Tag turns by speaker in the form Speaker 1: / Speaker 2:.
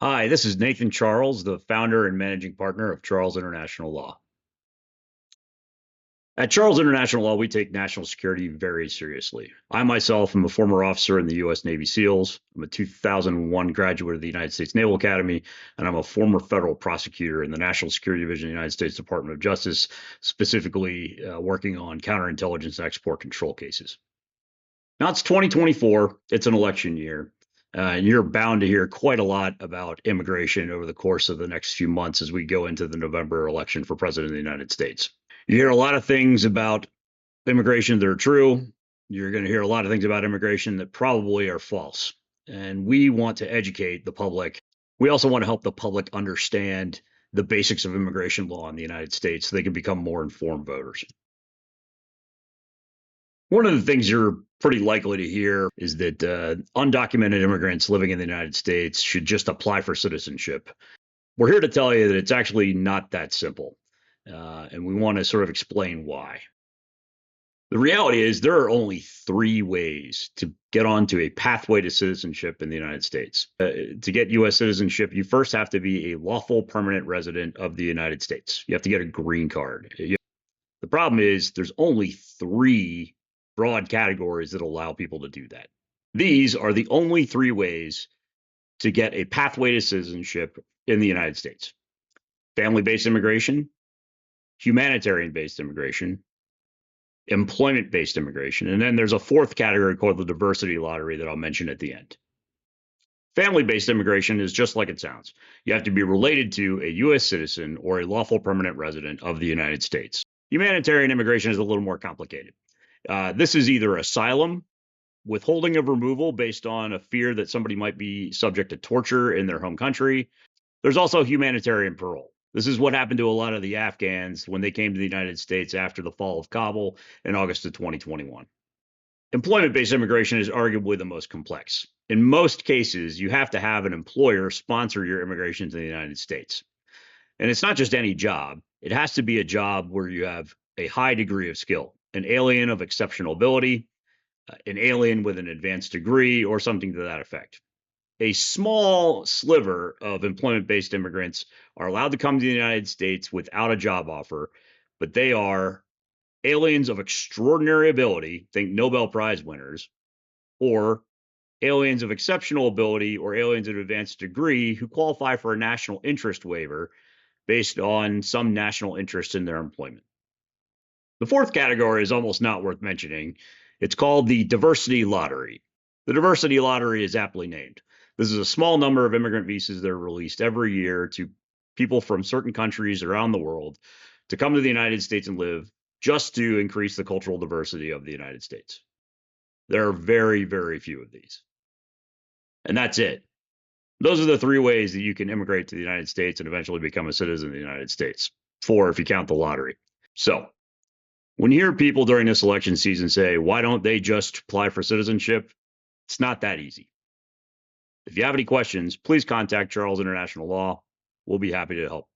Speaker 1: Hi, this is Nathan Charles, the founder and managing partner of Charles International Law. At Charles International Law, we take national security very seriously. I myself am a former officer in the U.S. Navy SEALs. I'm a 2001 graduate of the United States Naval Academy, and I'm a former federal prosecutor in the National Security Division of the United States Department of Justice, specifically working on counterintelligence and export control cases. Now it's 2024, it's an election year. And you're bound to hear quite a lot about immigration over the course of the next few months as we go into the November election for president of the United States. You hear a lot of things about immigration that are true. You're going to hear a lot of things about immigration that probably are false. And we want to educate the public. We also want to help the public understand the basics of immigration law in the United States so they can become more informed voters. One of the things you're pretty likely to hear is that undocumented immigrants living in the United States should just apply for citizenship. We're here to tell you that it's actually not that simple, and we want to sort of explain why. The reality is there are only three ways to get onto a pathway to citizenship in the United States. To get U.S. citizenship, you first have to be a lawful permanent resident of the United States. You have to get a green card. The problem is there's only three broad categories that allow people to do that. These are the only three ways to get a pathway to citizenship in the United States: family-based immigration, humanitarian-based immigration, employment-based immigration, and then there's a fourth category called the diversity lottery that I'll mention at the end. Family-based immigration is just like it sounds. You have to be related to a U.S. citizen or a lawful permanent resident of the United States. Humanitarian immigration is a little more complicated. This is either asylum, withholding of removal based on a fear that somebody might be subject to torture in their home country. There's also humanitarian parole. This is what happened to a lot of the Afghans when they came to the United States after the fall of Kabul in August of 2021. Employment-based immigration is arguably the most complex. In most cases, you have to have an employer sponsor your immigration to the United States. And it's not just any job. It has to be a job where you have a high degree of skill, an alien of exceptional ability, an alien with an advanced degree, or something to that effect. A small sliver of employment-based immigrants are allowed to come to the United States without a job offer, but they are aliens of extraordinary ability, think Nobel Prize winners, or aliens of exceptional ability or aliens of advanced degree who qualify for a national interest waiver based on some national interest in their employment. The fourth category is almost not worth mentioning. It's called the diversity lottery. The diversity lottery is aptly named. This is a small number of immigrant visas that are released every year to people from certain countries around the world to come to the United States and live, just to increase the cultural diversity of the United States. There are very, very few of these. And that's it. Those are the three ways that you can immigrate to the United States and eventually become a citizen of the United States. Four if you count the lottery. So when you hear people during this election season say, why don't they just apply for citizenship? It's not that easy. If you have any questions, please contact Charles International Law. We'll be happy to help.